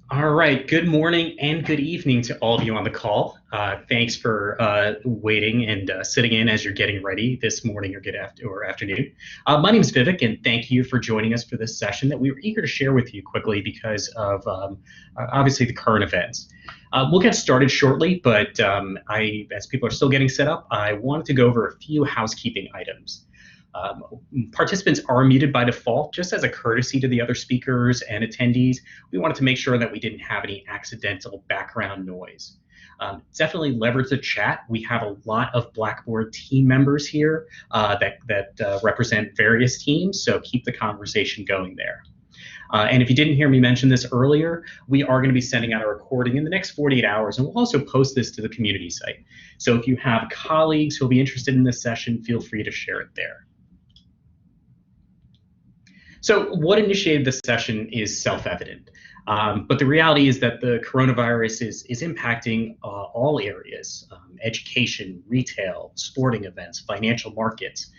All right. Good morning and good evening to all of you on the call. Thanks for waiting and sitting in as you're getting ready this morning or afternoon. My name is Vivek, and thank you for joining us for this session that we were eager to share with you quickly because of obviously the current events. We'll get started shortly, but as people are still getting set up, I wanted to go over a few housekeeping items. Um, Participants are muted by default, just as a courtesy to the other speakers and attendees. We wanted to make sure that we didn't have any accidental background noise. Definitely leverage the chat. We have a lot of Blackboard team members here that represent various teams, so keep the conversation going there. And if you didn't hear me mention this earlier, we are going to be sending out a recording in the next 48 hours, and we'll also post this to the community site. So if you have colleagues who will be interested in this session, feel free to share it there. So what initiated this session is self-evident, but the reality is that the coronavirus is impacting all areas: education, retail, sporting events, financial markets.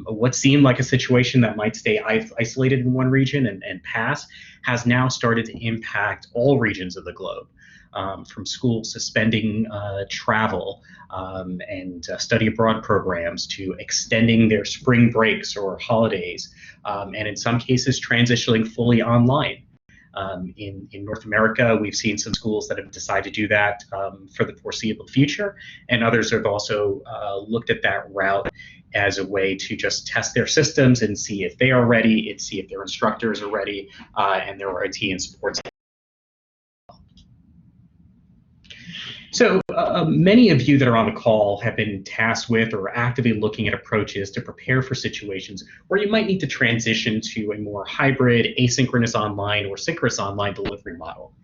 What seemed like a situation that might stay isolated in one region and pass has now started to impact all regions of the globe. From schools suspending travel and study abroad programs to extending their spring breaks or holidays, and in some cases transitioning fully online. In North America, we've seen some schools that have decided to do that for the foreseeable future, and others have also looked at that route as a way to just test their systems and see if they are ready, and see if their instructors are ready, and their IT and support. So many of you that are on the call have been tasked with or actively looking at approaches to prepare for situations where you might need to transition to a more hybrid, asynchronous online or synchronous online delivery model.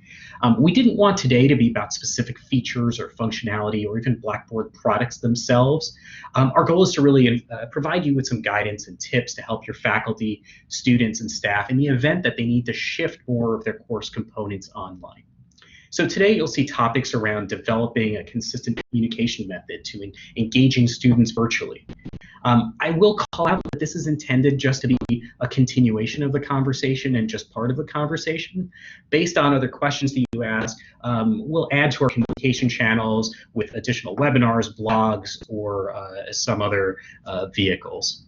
We didn't want today to be about specific features or functionality or even Blackboard products themselves. Our goal is to really provide you with some guidance and tips to help your faculty, students, and staff in the event that they need to shift more of their course components online. So today you'll see topics around developing a consistent communication method to engaging students virtually. I will call out that this is intended just to be a continuation of the conversation and just part of the conversation. Based on other questions that you ask, we'll add to our communication channels with additional webinars, blogs, or some other vehicles.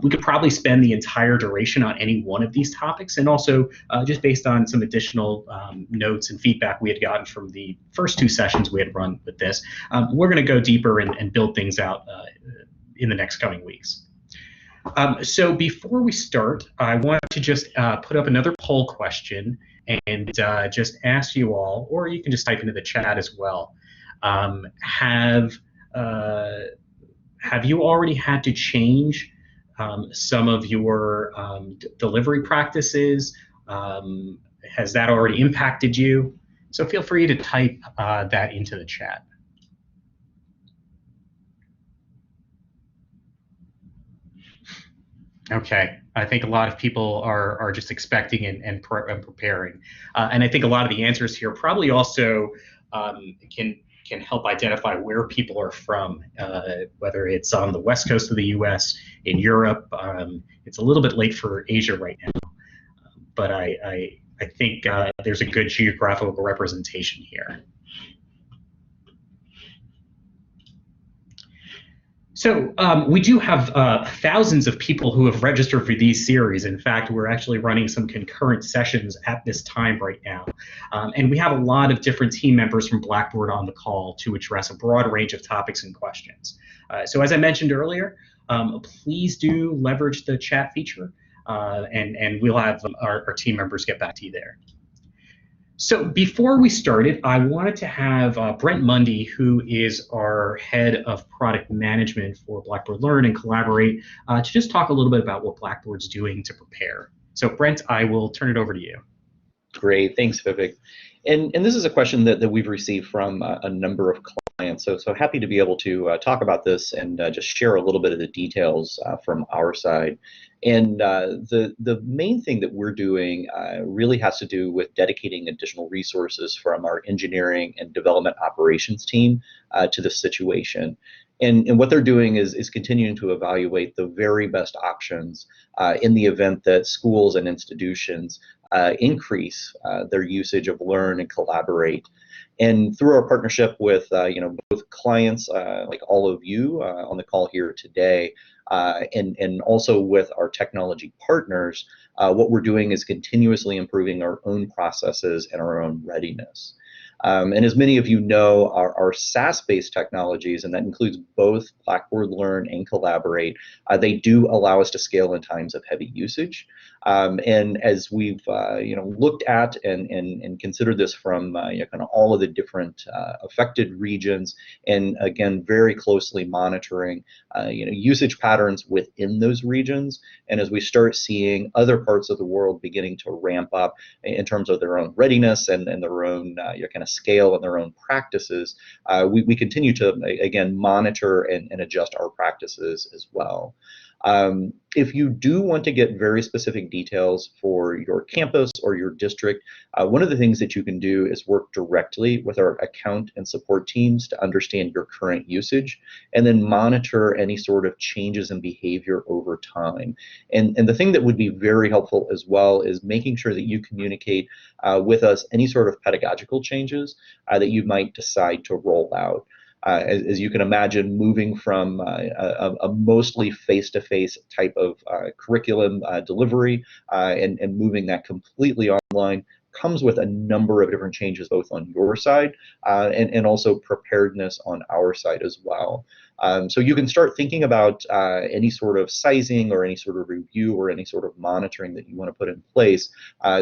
We could probably spend the entire duration on any one of these topics, and also just based on some additional notes and feedback we had gotten from the first two sessions we had run with this, we're going to go deeper and build things out in the next coming weeks. So before we start, I want to just put up another poll question and just ask you all, or you can just type into the chat as well, have you already had to change some of your delivery practices? Has that already impacted you? So feel free to type that into the chat. Okay, I think a lot of people are just expecting and preparing. And I think a lot of the answers here probably also can help identify where people are from, whether it's on the west coast of the US, in Europe. It's a little bit late for Asia right now, but I think there's a good geographical representation here. So we do have thousands of people who have registered for these series. In fact, we're actually running some concurrent sessions at this time right now. And we have a lot of different team members from Blackboard on the call to address a broad range of topics and questions. So as I mentioned earlier, please do leverage the chat feature, and we'll have our team members get back to you there. So before we started, I wanted to have Brent Mundy, who is our head of product management for Blackboard Learn and Collaborate, to just talk a little bit about what Blackboard's doing to prepare. So Brent, I will turn it over to you. Great, thanks, Vivek. And this is a question that we've received from a number of clients. So happy to be able to talk about this and just share a little bit of the details from our side. And the main thing that we're doing really has to do with dedicating additional resources from our engineering and development operations team to this situation. And what they're doing is continuing to evaluate the very best options in the event that schools and institutions increase their usage of Learn and Collaborate. And through our partnership with both clients like all of you on the call here today, and also with our technology partners, what we're doing is continuously improving our own processes and our own readiness. And as many of you know, our SaaS-based technologies, and that includes both Blackboard Learn and Collaborate, they do allow us to scale in times of heavy usage. And as we've looked at and considered this from kind of all of the different affected regions, and again very closely monitoring usage patterns within those regions, and as we start seeing other parts of the world beginning to ramp up in terms of their own readiness and their own kind of scale and their own practices, we continue to again monitor and adjust our practices as well. If you do want to get very specific details for your campus or your district, one of the things that you can do is work directly with our account and support teams to understand your current usage, and then monitor any sort of changes in behavior over time. And the thing that would be very helpful as well is making sure that you communicate with us any sort of pedagogical changes that you might decide to roll out. As you can imagine, moving from a mostly face-to-face type of curriculum delivery and moving that completely online comes with a number of different changes, both on your side and also preparedness on our side as well. So you can start thinking about any sort of sizing or any sort of review or any sort of monitoring that you want to put in place,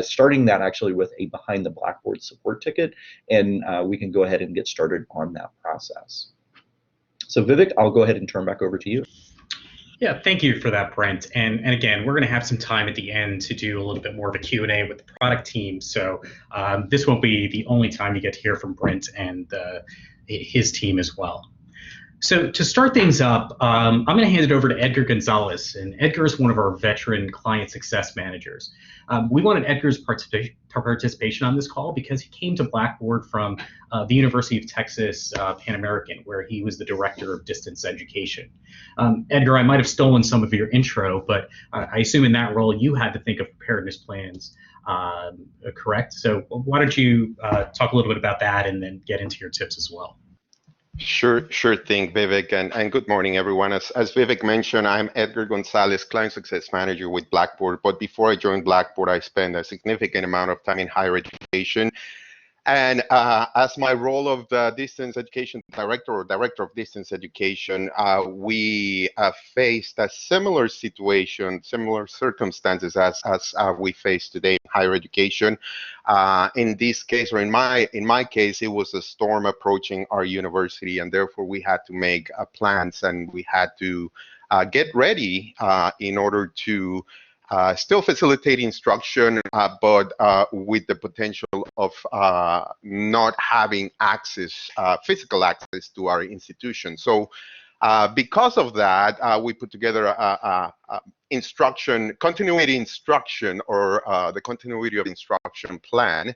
starting that actually with a Behind the Blackboard support ticket, and we can go ahead and get started on that process. So Vivek, I'll go ahead and turn back over to you. Yeah, thank you for that, Brent. And again, we're going to have some time at the end to do a little bit more of a Q&A with the product team. So this won't be the only time you get to hear from Brent and his team as well. So to start things up, I'm going to hand it over to Edgar Gonzalez. And Edgar is one of our veteran client success managers. We wanted Edgar's participation on this call because he came to Blackboard from the University of Texas Pan American, where he was the director of distance education. Edgar, I might have stolen some of your intro, but I assume in that role you had to think of preparedness plans, correct? So why don't you talk a little bit about that and then get into your tips as well. Sure thing, Vivek, and good morning, everyone. As Vivek mentioned, I'm Edgar Gonzalez, Client Success Manager with Blackboard, but before I joined Blackboard, I spent a significant amount of time in higher education. And as my role of the Distance Education Director or Director of Distance Education, we faced a similar situation, similar circumstances as we face today in higher education. In this case, or in my case, it was a storm approaching our university, and therefore we had to make plans and we had to get ready in order to still facilitate instruction, but with the potential of not having access, physical access to our institution. So because of that, we put together continuity instruction, or the continuity of instruction plan.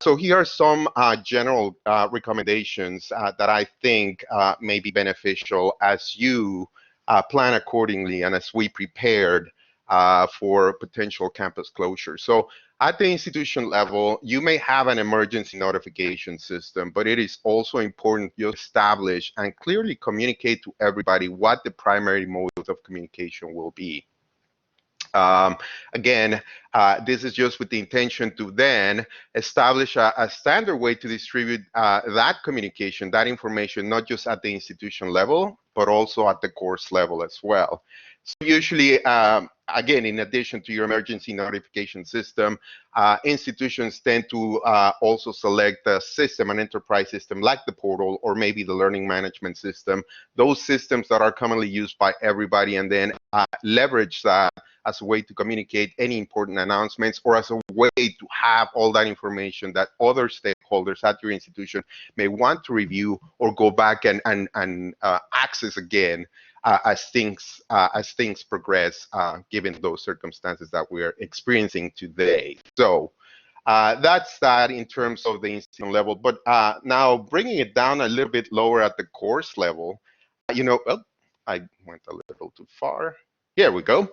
So here are some general recommendations that I think may be beneficial as you plan accordingly and as we prepared for potential campus closure. So at the institution level, you may have an emergency notification system, but it is also important you establish and clearly communicate to everybody what the primary mode of communication will be. Again, this is just with the intention to then establish a standard way to distribute that communication, that information, not just at the institution level, but also at the course level as well. So usually, again, in addition to your emergency notification system, institutions tend to also select a system, an enterprise system like the portal or maybe the learning management system, those systems that are commonly used by everybody, and then leverage that as a way to communicate any important announcements or as a way to have all that information that other stakeholders at your institution may want to review or go back and access again as things progress, given those circumstances that we're experiencing today. So that's that in terms of the institution level. But now bringing it down a little bit lower at the course level, oh, I went a little too far. Here we go.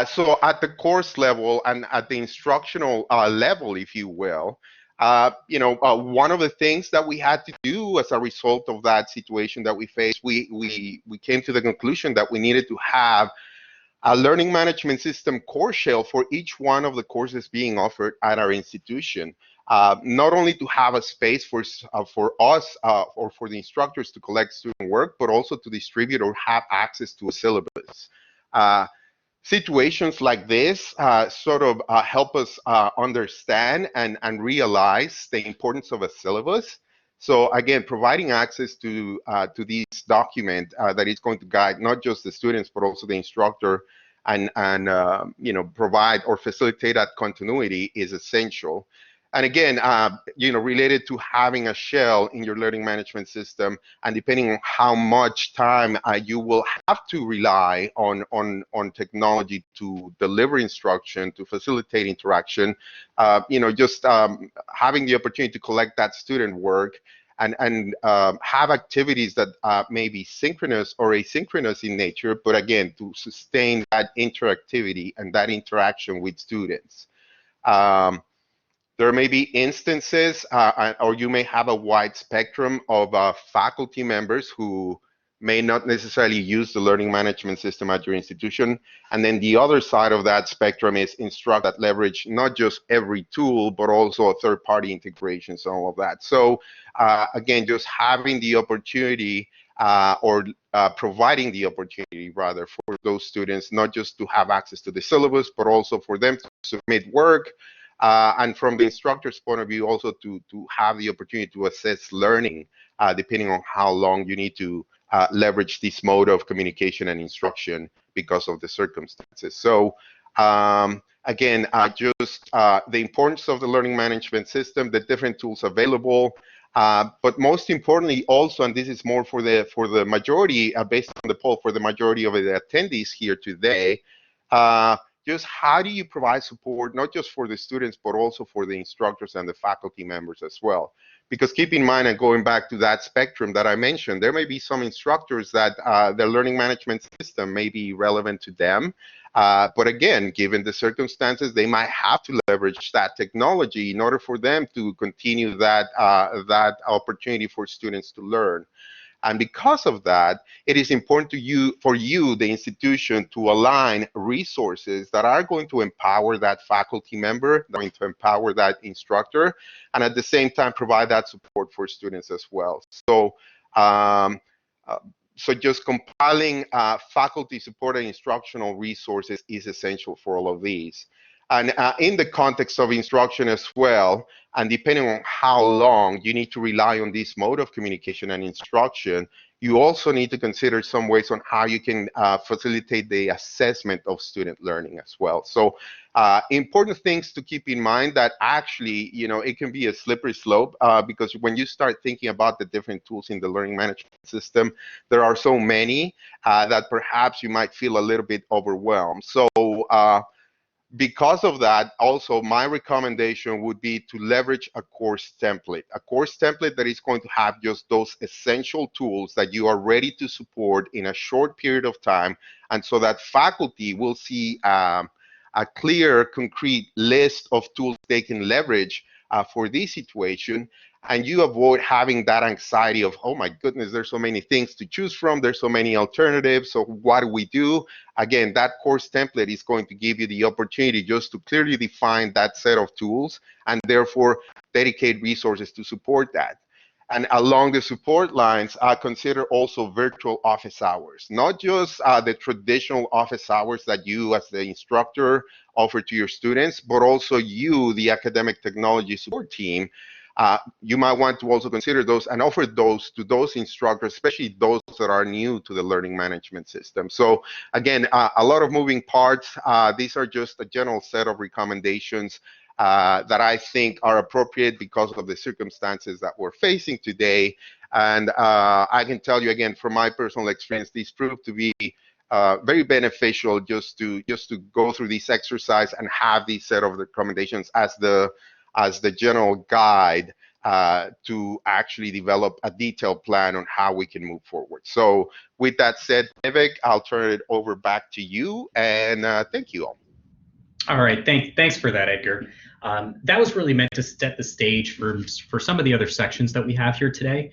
So at the course level and at the instructional level, if you will, one of the things that we had to do as a result of that situation that we faced, we came to the conclusion that we needed to have a learning management system course shell for each one of the courses being offered at our institution. Not only to have a space for us or for the instructors to collect student work, but also to distribute or have access to a syllabus. Uh, Situations like this sort of help us understand and realize the importance of a syllabus. So again, providing access to this document that is going to guide not just the students but also the instructor and provide or facilitate that continuity is essential. And again, related to having a shell in your learning management system, and depending on how much time you will have to rely on technology to deliver instruction, to facilitate interaction, just having the opportunity to collect that student work and have activities that may be synchronous or asynchronous in nature, but again, to sustain that interactivity and that interaction with students. There may be instances, or you may have a wide spectrum of faculty members who may not necessarily use the learning management system at your institution. And then the other side of that spectrum is instructors that leverage not just every tool, but also third-party integrations and all of that. So again, just having the opportunity or providing the opportunity, rather, for those students, not just to have access to the syllabus, but also for them to submit work, and from the instructor's point of view, also to have the opportunity to assess learning, depending on how long you need to leverage this mode of communication and instruction because of the circumstances. So again, just the importance of the learning management system, the different tools available, but most importantly also, and this is more for the majority, based on the poll, for the majority of the attendees here today, just how do you provide support, not just for the students, but also for the instructors and the faculty members as well? Because keep in mind, and going back to that spectrum that I mentioned, there may be some instructors that their learning management system may be relevant to them. But again, given the circumstances, they might have to leverage that technology in order for them to continue that opportunity for students to learn. And because of that, it is important for you, the institution, to align resources that are going to empower that faculty member, going to empower that instructor, and at the same time provide that support for students as well. So, so just compiling faculty support and instructional resources is essential for all of these. And in the context of instruction as well, and depending on how long you need to rely on this mode of communication and instruction, you also need to consider some ways on how you can facilitate the assessment of student learning as well. So important things to keep in mind that actually, it can be a slippery slope because when you start thinking about the different tools in the learning management system, there are so many that perhaps you might feel a little bit overwhelmed. So because of that, also my recommendation would be to leverage a course template that is going to have just those essential tools that you are ready to support in a short period of time, and so that faculty will see a clear, concrete list of tools they can leverage for this situation, and you avoid having that anxiety of, oh my goodness, there's so many things to choose from, there's so many alternatives, so what do we do? Again, that course template is going to give you the opportunity just to clearly define that set of tools and therefore dedicate resources to support that. And along the support lines, consider also virtual office hours, not just the traditional office hours that you as the instructor offer to your students, but also you, the academic technology support team. You might want to also consider those and offer those to those instructors, especially those that are new to the learning management system. So again, a lot of moving parts. These are just a general set of recommendations that I think are appropriate because of the circumstances that we're facing today. And I can tell you again, from my personal experience, these proved to be very beneficial just to go through this exercise and have these set of recommendations as the general guide to actually develop a detailed plan on how we can move forward. So with that said, Vivek, I'll turn it over back to you, and thank you all. All right, thanks for that, Edgar. That was really meant to set the stage for some of the other sections that we have here today,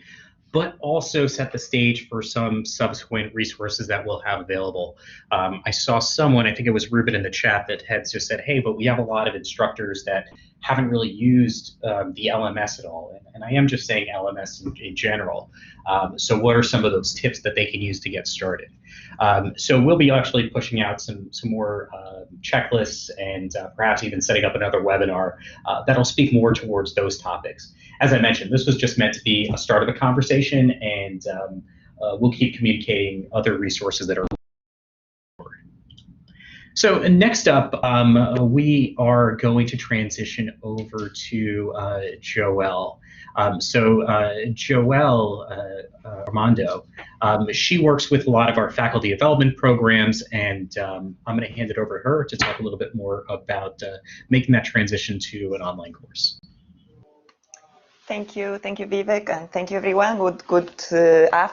but also set the stage for some subsequent resources that we'll have available. I saw someone, I think it was Ruben in the chat, that had just said, hey, but we have a lot of instructors that haven't really used the LMS at all. And I am just saying LMS in general. So what are some of those tips that they can use to get started? So we'll be actually pushing out some more checklists and perhaps even setting up another webinar that'll speak more towards those topics. As I mentioned, this was just meant to be a start of the conversation, and we'll keep communicating other resources that are. So next up, we are going to transition over to Joelle. Joelle Armando, she works with a lot of our faculty development programs, and I'm going to hand it over to her to talk a little bit more about making that transition to an online course. Thank you, Vivek, and thank you, everyone. Good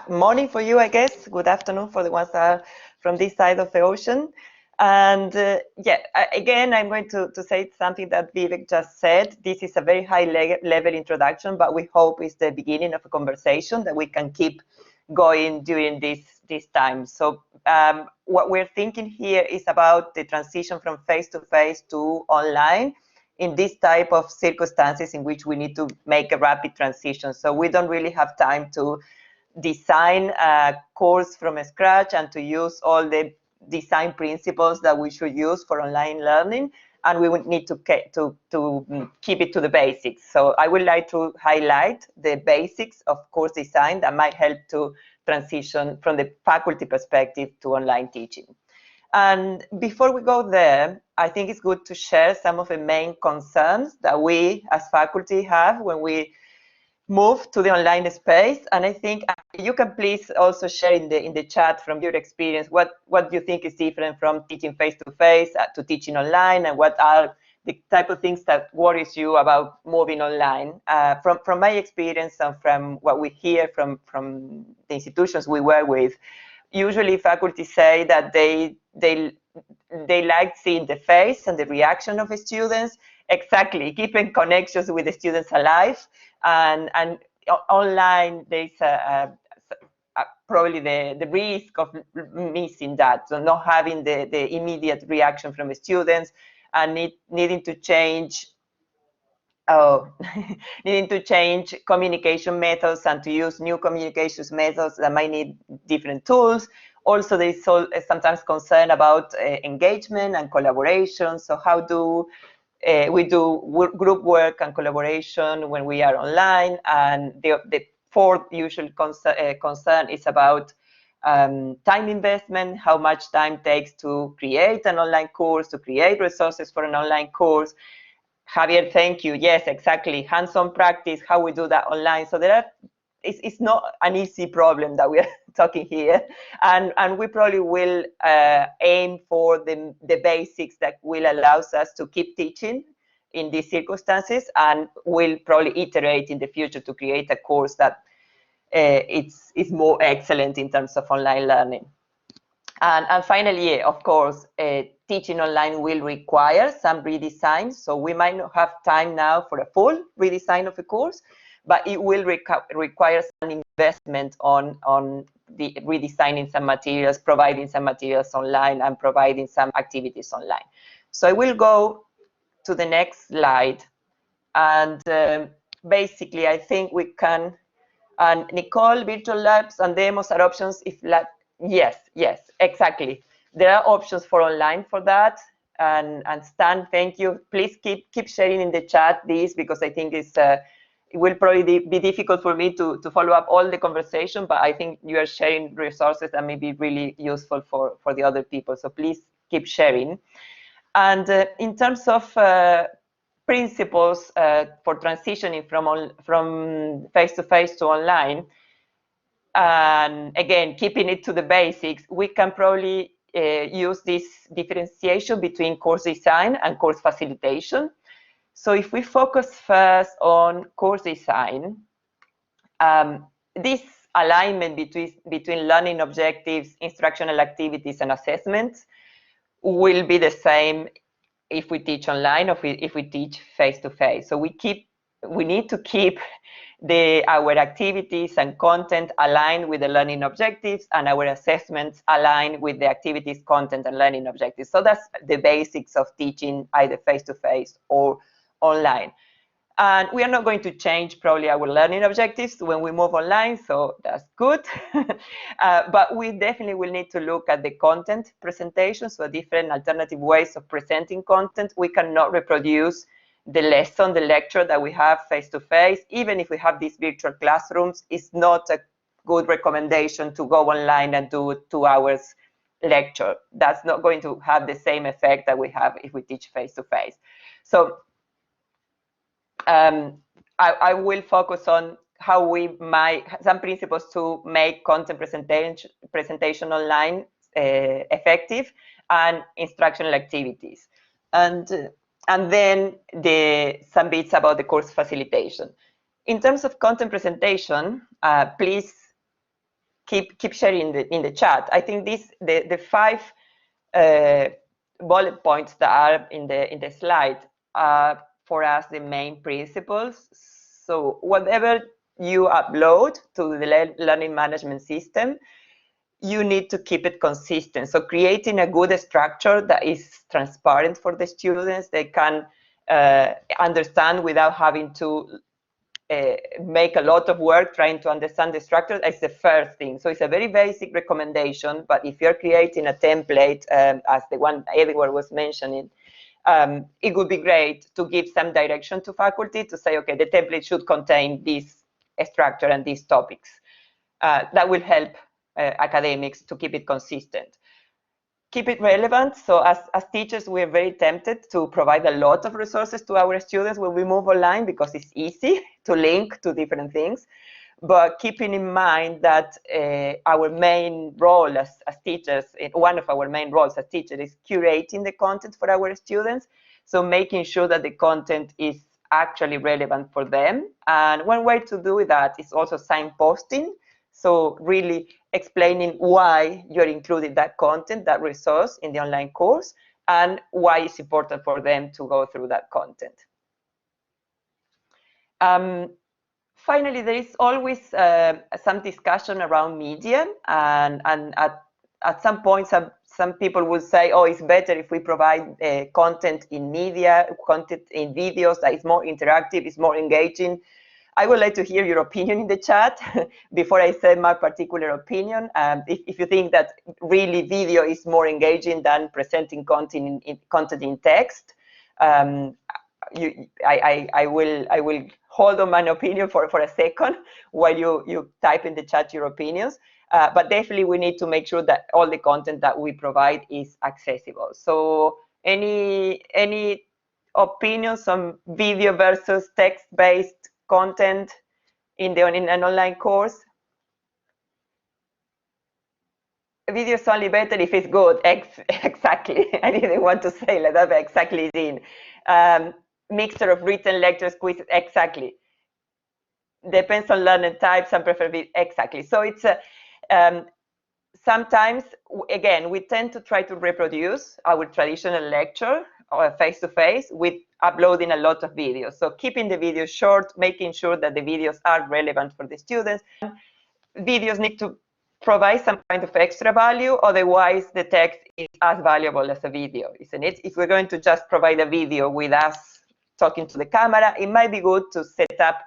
morning for you, I guess. Good afternoon for the ones that are from this side of the ocean. And again, I'm going to say something that Vivek just said. This is a very high level introduction, but we hope it's the beginning of a conversation that we can keep going during this time. So what we're thinking here is about the transition from face-to-face to online in this type of circumstances in which we need to make a rapid transition. So we don't really have time to design a course from scratch and to use all the design principles that we should use for online learning, and we would need to keep it to the basics. So I would like to highlight the basics of course design that might help to transition from the faculty perspective to online teaching. And before we go there, I think it's good to share some of the main concerns that we as faculty have when we move to the online space. And I think you can please also share in the chat from your experience what you think is different from teaching face-to-face to teaching online, and what are the type of things that worries you about moving online. From my experience and from what we hear from the institutions we work with, usually faculty say that they like seeing the face and the reaction of the students, exactly, keeping connections with the students alive. And online, there's probably the risk of missing that, so not having the immediate reaction from the students, and needing to change communication methods and to use new communications methods that might need different tools. Also, there's sometimes concern about engagement and collaboration. So how do we do group work and collaboration when we are online? And the fourth usual concern is about time investment, how much time takes to create an online course, to create resources for an online course. Javier, thank you. Yes, exactly. Hands-on practice, how we do that online. So it's not an easy problem that we are talking here. And we probably will aim for the basics that will allow us to keep teaching in these circumstances, and we'll probably iterate in the future to create a course that it's more excellent in terms of online learning. And finally, of course, teaching online will require some redesign. So we might not have time now for a full redesign of a course, but it will require some investment on the redesigning some materials, providing some materials online, and providing some activities online. So I will go to the next slide. And basically, I think we can, and Nicole, virtual labs and demos are options if lab. Yes, exactly. There are options for online for that. And Stan, thank you. Please keep sharing in the chat these, because I think it will probably be difficult for me to follow up all the conversation, but I think you are sharing resources that may be really useful for the other people. So please keep sharing. And in terms of principles for transitioning from face-to-face to online, and again, keeping it to the basics, we can probably use this differentiation between course design and course facilitation. So if we focus first on course design, this alignment between learning objectives, instructional activities, and assessments will be the same if we teach online or if we teach face-to-face. So we need to keep our activities and content aligned with the learning objectives, and our assessments aligned with the activities, content, and learning objectives. So that's the basics of teaching either face-to-face or online. And we are not going to change probably our learning objectives when we move online, so that's good. But we definitely will need to look at the content presentation, so different alternative ways of presenting content. We cannot reproduce the lesson, the lecture that we have face-to-face. Even if we have these virtual classrooms, it's not a good recommendation to go online and do 2 hours lecture. That's not going to have the same effect that we have if we teach face-to-face. So I will focus on how some principles to make content presentation online effective, and instructional activities, and then some bits about the course facilitation. In terms of content presentation, please keep sharing in the chat. I think the 5 bullet points that are in the slide are for us the main principles. So whatever you upload to the learning management system, you need to keep it consistent. So creating a good structure that is transparent for the students, they can understand without having to make a lot of work trying to understand the structure is the first thing. So it's a very basic recommendation, but if you're creating a template, as the one Edward was mentioning, it would be great to give some direction to faculty to say, okay, the template should contain this structure and these topics. That will help academics to keep it consistent. Keep it relevant. So as teachers, we're very tempted to provide a lot of resources to our students when we move online because it's easy to link to different things. But keeping in mind that our main role as teachers, one of our main roles as teachers is curating the content for our students. So making sure that the content is actually relevant for them. And one way to do that is also signposting. So really explaining why you're including that content, that resource in the online course, and why it's important for them to go through that content. Finally, there is always some discussion around media, and at some point, some people will say, oh, it's better if we provide content in media, content in videos that is more interactive, is more engaging. I would like to hear your opinion in the chat before I say my particular opinion. If you think that really video is more engaging than presenting content in text, I will hold on my opinion for a second while you type in the chat your opinions. But definitely we need to make sure that all the content that we provide is accessible. So any opinions on video versus text-based content in an online course? Video is only better if it's good. Exactly. I didn't want to say like that, but exactly is in. Mixture of written lectures, quizzes, exactly. Depends on learner types and prefer video, exactly. So it's sometimes, again, we tend to try to reproduce our traditional lecture or face-to-face with uploading a lot of videos. So keeping the videos short, making sure that the videos are relevant for the students. Videos need to provide some kind of extra value, otherwise the text is as valuable as a video, isn't it? If we're going to just provide a video with us talking to the camera, it might be good to set up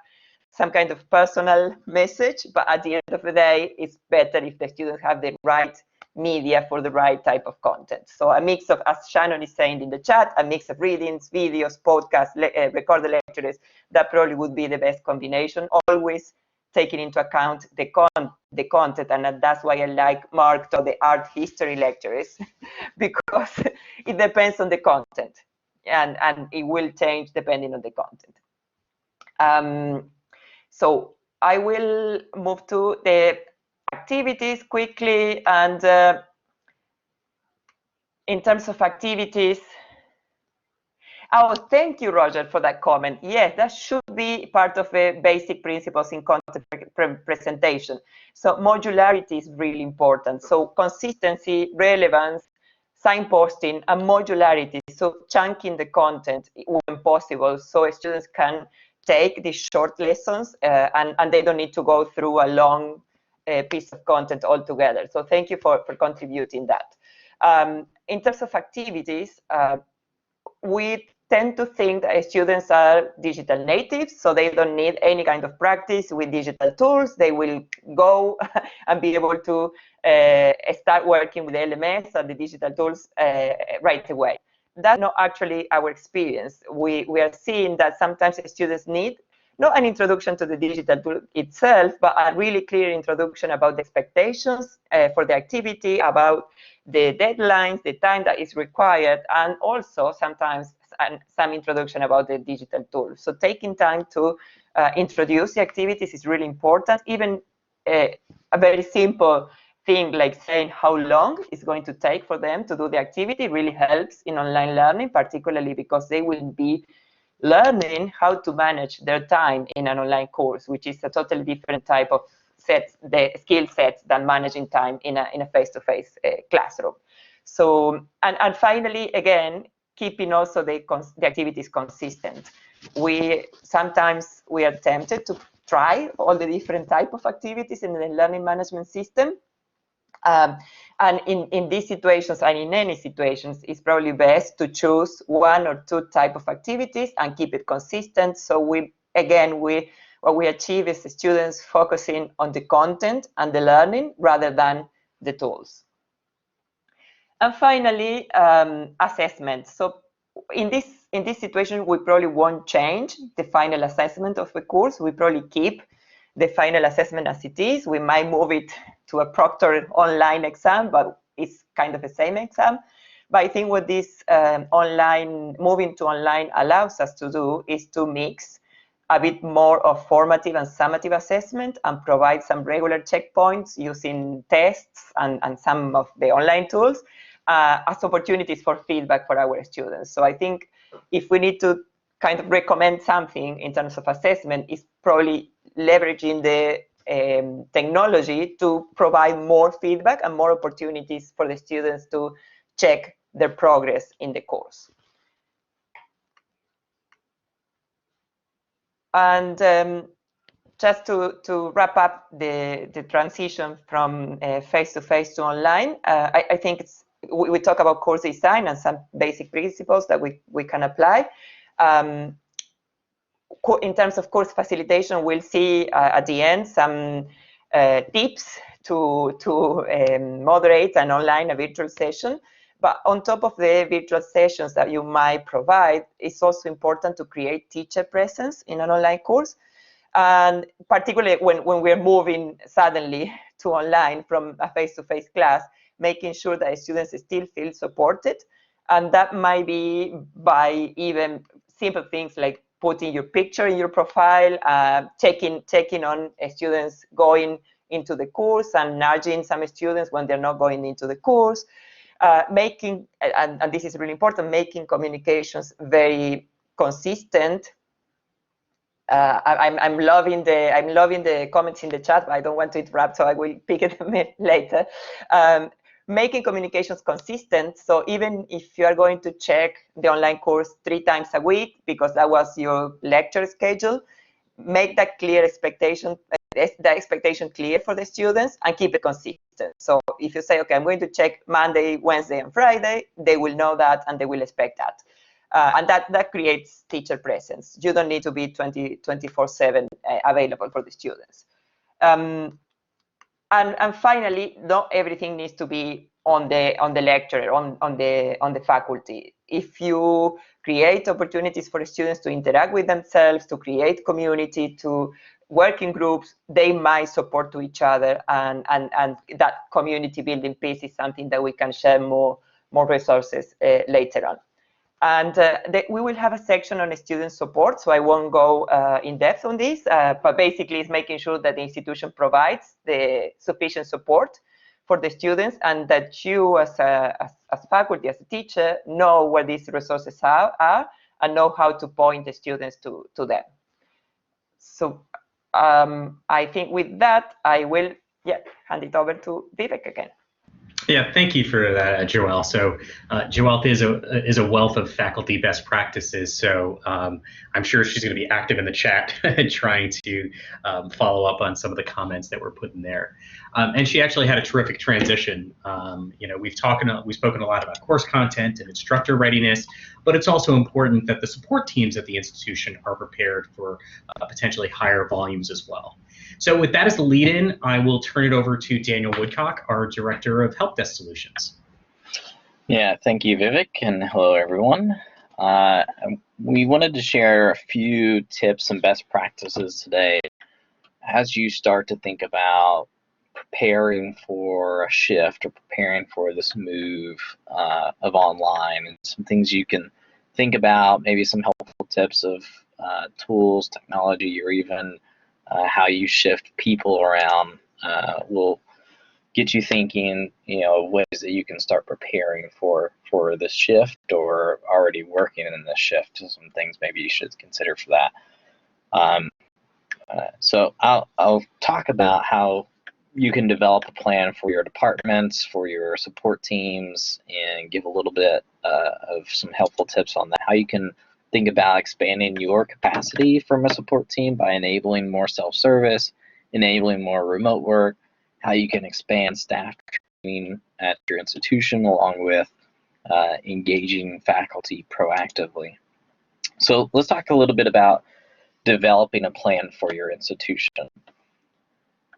some kind of personal message, but at the end of the day, it's better if the students have the right media for the right type of content. So a mix of, as Shannon is saying in the chat, a mix of readings, videos, podcasts, recorded lectures, that probably would be the best combination, always taking into account the content. And that's why I like Mark or the art history lectures, because it depends on the content, and it will change depending on the content. So I will move to the activities quickly, and in terms of activities, Oh, thank you, Roger, for that comment. Yes, that should be part of the basic principles in content presentation. So modularity is really important. So consistency, relevance, signposting, and modularity. So chunking the content when possible, so students can take these short lessons and they don't need to go through a long piece of content altogether. So thank you for contributing that. In terms of activities, we tend to think that students are digital natives, so they don't need any kind of practice with digital tools. They will go and be able to start working with LMS and the digital tools right away. That's not actually our experience. We are seeing that sometimes students need not an introduction to the digital tool itself, but a really clear introduction about the expectations for the activity, about the deadlines, the time that is required, and also sometimes some introduction about the digital tools. So taking time to introduce the activities is really important. Even a very simple thing like saying how long it's going to take for them to do the activity really helps in online learning, particularly because they will be learning how to manage their time in an online course, which is a totally different type of the skill sets than managing time in a face-to-face classroom. So, and finally, again, keeping also the activities consistent. Sometimes we are tempted to try all the different type of activities in the learning management system. And in these situations and in any situations, it's probably best to choose one or two type of activities and keep it consistent. So what we achieve is the students focusing on the content and the learning rather than the tools. And finally, assessment. So in this situation, we probably won't change the final assessment of the course. We probably keep the final assessment as it is. We might move it to a proctored online exam, but it's kind of the same exam. But I think what this moving to online allows us to do is to mix a bit more of formative and summative assessment and provide some regular checkpoints using tests and some of the online tools as opportunities for feedback for our students. So I think if we need to kind of recommend something in terms of assessment, is probably leveraging the technology to provide more feedback and more opportunities for the students to check their progress in the course. And just to wrap up the transition from face-to-face to online, I think we talk about course design and some basic principles that we can apply. In terms of course facilitation, we'll see at the end some tips to moderate an online, a virtual session. But on top of the virtual sessions that you might provide, it's also important to create teacher presence in an online course. And particularly when we're moving suddenly to online from a face-to-face class, making sure that students still feel supported. And that might be by even simple things like putting your picture in your profile, checking on students going into the course and nudging some students when they're not going into the course. Making, and this is really important, making communications very consistent. I'm loving the comments in the chat, but I don't want to interrupt, so I will pick it a bit later. Making communications consistent, so even if you are going to check the online course 3 times a week because that was your lecture schedule, make that clear expectation, the expectation clear for the students and keep it consistent. So if you say, okay, I'm going to check Monday, Wednesday, and Friday, they will know that and they will expect that. And that creates teacher presence. You don't need to be 24/7 available for the students. And finally, not everything needs to be on the lecturer, on the faculty. If you create opportunities for students to interact with themselves, to create community, to work in groups, they might support to each other, and that community building piece is something that we can share more resources later on. And we will have a section on student support, so I won't go in depth on this, but basically it's making sure that the institution provides the sufficient support for the students and that you as faculty, as a teacher, know where these resources are and know how to point the students to them. So I think with that, I will hand it over to Vivek again. Yeah, thank you for that, Joelle. So Joelle is a wealth of faculty best practices. So I'm sure she's going to be active in the chat trying to follow up on some of the comments that were put in there. And she actually had a terrific transition. We've spoken a lot about course content and instructor readiness, but it's also important that the support teams at the institution are prepared for potentially higher volumes as well. So with that as the lead-in, I will turn it over to Daniel Woodcock, our Director of Help Desk Solutions. Yeah, thank you, Vivek, and hello, everyone. We wanted to share a few tips and best practices today as you start to think about preparing for a shift or preparing for this move of online, and some things you can think about, maybe some helpful tips of tools, technology, or even how you shift people around will get you thinking, ways that you can start preparing for this shift or already working in this shift. Some things maybe you should consider for that. So I'll talk about how you can develop a plan for your departments, for your support teams, and give a little bit of some helpful tips on that. How you can think about expanding your capacity from a support team by enabling more self-service, enabling more remote work, how you can expand staff training at your institution along with engaging faculty proactively. So let's talk a little bit about developing a plan for your institution.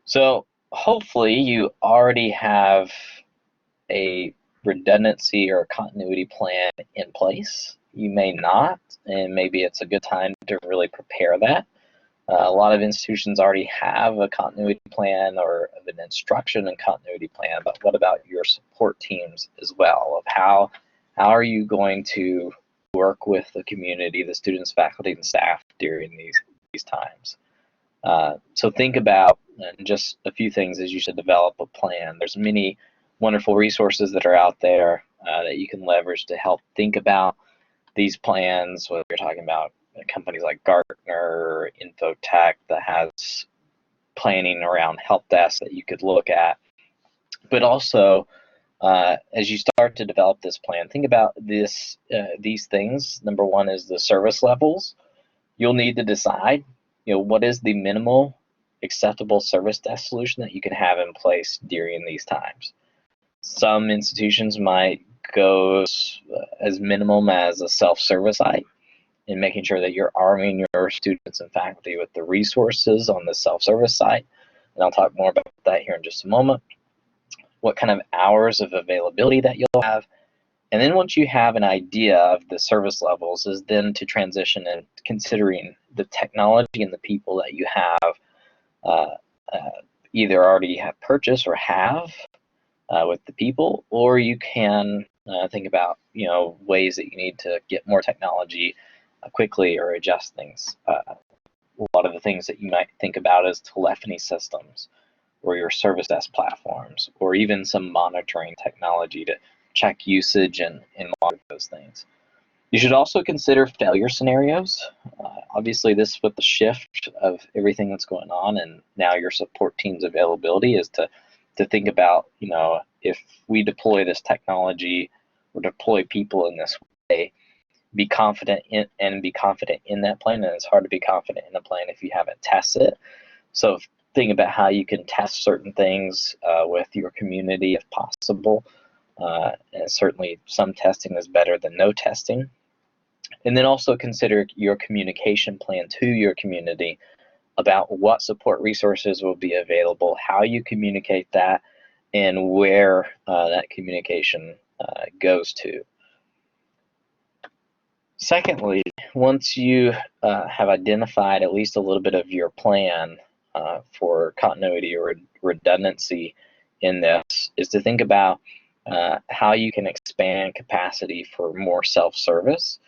So hopefully you already have a redundancy or continuity plan in place. You may not, and maybe it's a good time to really prepare that. A lot of institutions already have a continuity plan or an instruction and continuity plan, but what about your support teams as well? Of how are you going to work with the community, the students, faculty, and staff during these times? So think about just a few things as you should develop a plan. There's many wonderful resources that are out there that you can leverage to help think about these plans, whether you're talking about companies like Gartner or Infotech that has planning around help desk that you could look at. But also, as you start to develop this plan, think about these things. Number one is the service levels. You'll need to decide, what is the minimal acceptable service desk solution that you can have in place during these times. Some institutions might go as minimum as a self-service site, in making sure that you're arming your students and faculty with the resources on the self-service site. And I'll talk more about that here in just a moment. What kind of hours of availability that you'll have. And then once you have an idea of the service levels, is then to transition and considering the technology and the people that you have either already have purchased or have with the people, or you can think about ways that you need to get more technology quickly or adjust things. A lot of the things that you might think about is telephony systems or your service desk platforms, or even some monitoring technology to check usage and monitor those things. You should also consider failure scenarios. Obviously, this with the shift of everything that's going on and now your support team's availability is to think about, if we deploy this technology or deploy people in this way, be confident in that plan. And it's hard to be confident in a plan if you haven't tested it. So think about how you can test certain things with your community if possible. And certainly some testing is better than no testing. And then also consider your communication plan to your community about what support resources will be available, how you communicate that, and where that communication goes to. Secondly, once you have identified at least a little bit of your plan for continuity or redundancy in this, is to think about how you can expand capacity for more self-service.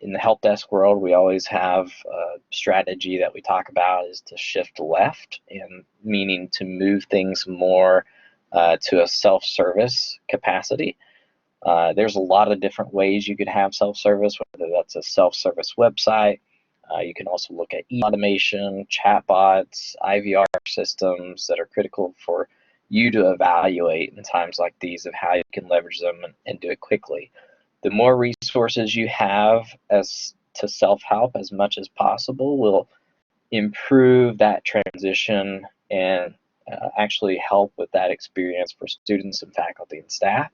In the help desk world, we always have a strategy that we talk about is to shift left, and meaning to move things more to a self-service capacity. There's a lot of different ways you could have self-service, whether that's a self-service website. You can also look at e-automation, chatbots, IVR systems that are critical for you to evaluate in times like these of how you can leverage them and do it quickly. The more resources you have as to self-help as much as possible will improve that transition and actually help with that experience for students and faculty and staff,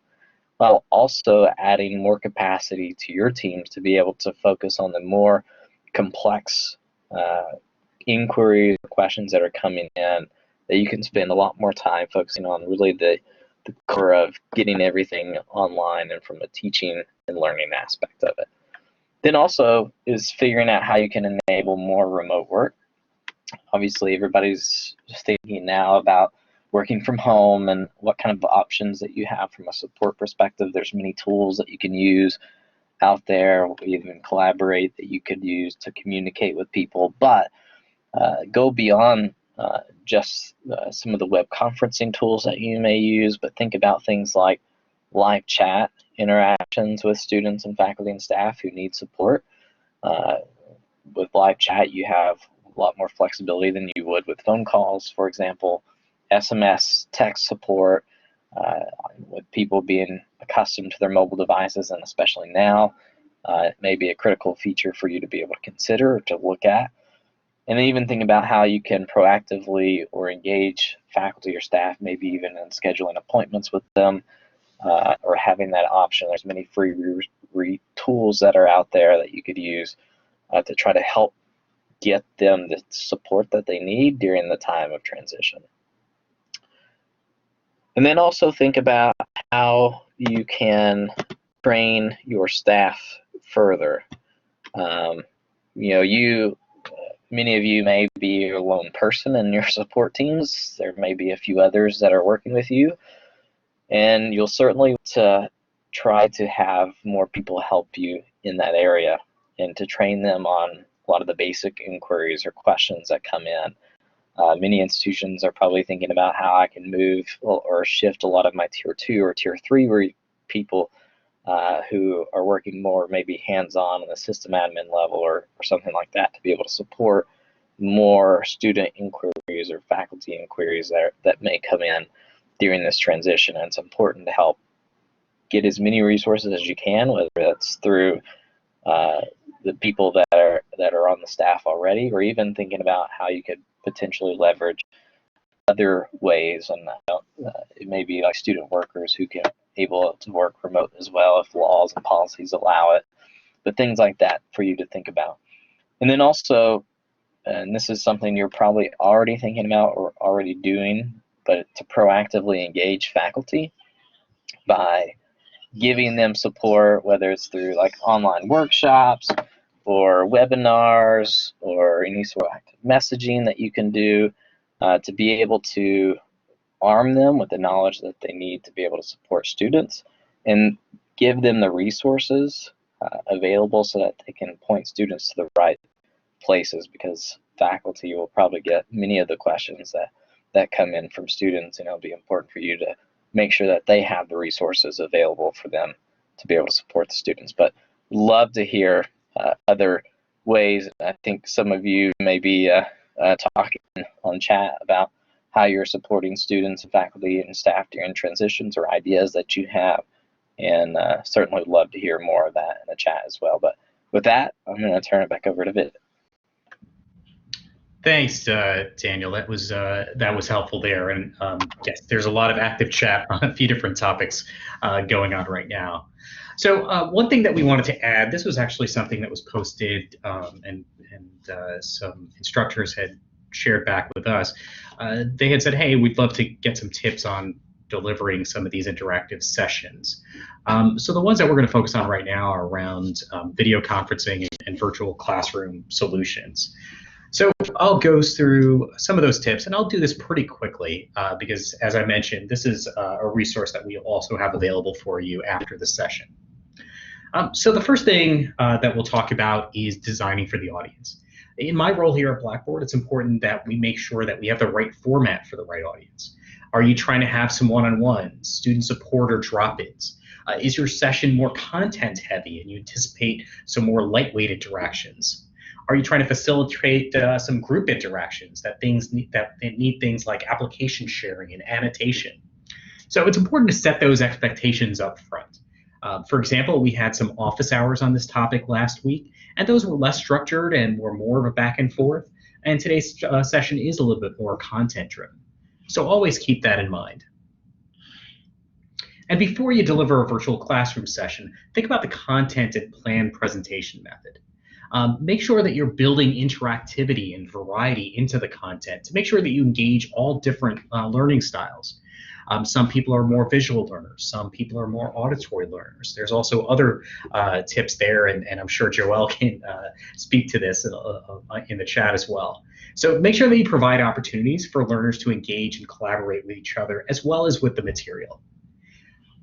while also adding more capacity to your teams to be able to focus on the more complex inquiries or questions that are coming in, that you can spend a lot more time focusing on really the core of getting everything online and from a teaching and learning aspect of it. Then also is figuring out how you can enable more remote work. Obviously, everybody's thinking now about working from home and what kind of options that you have from a support perspective. There's many tools that you can use out there, even Collaborate, that you could use to communicate with people, but go beyond just some of the web conferencing tools that you may use, but think about things like live chat interactions with students and faculty and staff who need support. With live chat, you have a lot more flexibility than you would with phone calls, for example. SMS, text support, with people being accustomed to their mobile devices, and especially now, it may be a critical feature for you to be able to consider or to look at. And then even think about how you can proactively or engage faculty or staff, maybe even in scheduling appointments with them, or having that option. There's many free tools that are out there that you could use to try to help get them the support that they need during the time of transition. And then also think about how you can train your staff further. Many of you may be a lone person in your support teams. There may be a few others that are working with you, and you'll certainly try to have more people help you in that area and to train them on a lot of the basic inquiries or questions that come in. Many institutions are probably thinking about how I can move or shift a lot of my tier 2 or tier 3 people who are working more maybe hands-on the system admin level or something like that, to be able to support more student inquiries or faculty inquiries that may come in during this transition. And it's important to help get as many resources as you can, whether that's through the people that are on the staff already, or even thinking about how you could potentially leverage other ways. And it may be like student workers who can able to work remote as well if laws and policies allow it, but things like that for you to think about. And then also, and this is something you're probably already thinking about or already doing, but to proactively engage faculty by giving them support, whether it's through like online workshops or webinars or any sort of active messaging that you can do to be able to arm them with the knowledge that they need to be able to support students and give them the resources available so that they can point students to the right places, because faculty will probably get many of the questions that come in from students, and it'll be important for you to make sure that they have the resources available for them to be able to support the students. But love to hear other ways. I think some of you may be talking on chat about how you're supporting students and faculty and staff during transitions, or ideas that you have, and certainly would love to hear more of that in the chat as well. But with that, I'm going to turn it back over to Vid. Thanks, Daniel. That was helpful there. And yes, there's a lot of active chat on a few different topics going on right now. So one thing that we wanted to add, this was actually something that was posted and some instructors had shared back with us. They had said, hey, we'd love to get some tips on delivering some of these interactive sessions. So the ones that we're going to focus on right now are around video conferencing and virtual classroom solutions. So I'll go through some of those tips, and I'll do this pretty quickly because, as I mentioned, this is a resource that we also have available for you after the session. So the first thing that we'll talk about is designing for the audience. In my role here at Blackboard, it's important that we make sure that we have the right format for the right audience. Are you trying to have some one-on-ones, student support, or drop-ins? Is your session more content heavy and you anticipate some more lightweight interactions? Are you trying to facilitate some group interactions that need things like application sharing and annotation? So it's important to set those expectations up front. For example, we had some office hours on this topic last week, and those were less structured and were more of a back and forth. And today's session is a little bit more content driven. So always keep that in mind. And before you deliver a virtual classroom session, think about the content and planned presentation method. Make sure that you're building interactivity and variety into the content to make sure that you engage all different learning styles. Some people are more visual learners. Some people are more auditory learners. There's also other tips there, and I'm sure Joelle can speak to this in the chat as well. So make sure that you provide opportunities for learners to engage and collaborate with each other as well as with the material.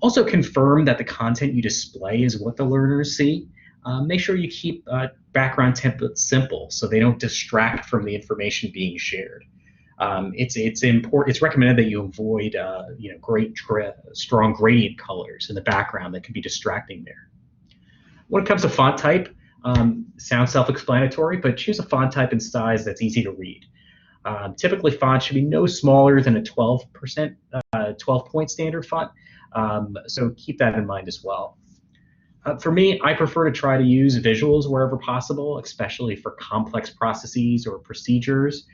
Also confirm that the content you display is what the learners see. Make sure you keep background templates simple so they don't distract from the information being shared. It's recommended that you avoid strong gradient colors in the background that can be distracting there. When it comes to font type, sounds self-explanatory, but choose a font type and size that's easy to read. Typically, fonts should be no smaller than a 12-point standard font, so keep that in mind as well. For me, I prefer to try to use visuals wherever possible, especially for complex processes or procedures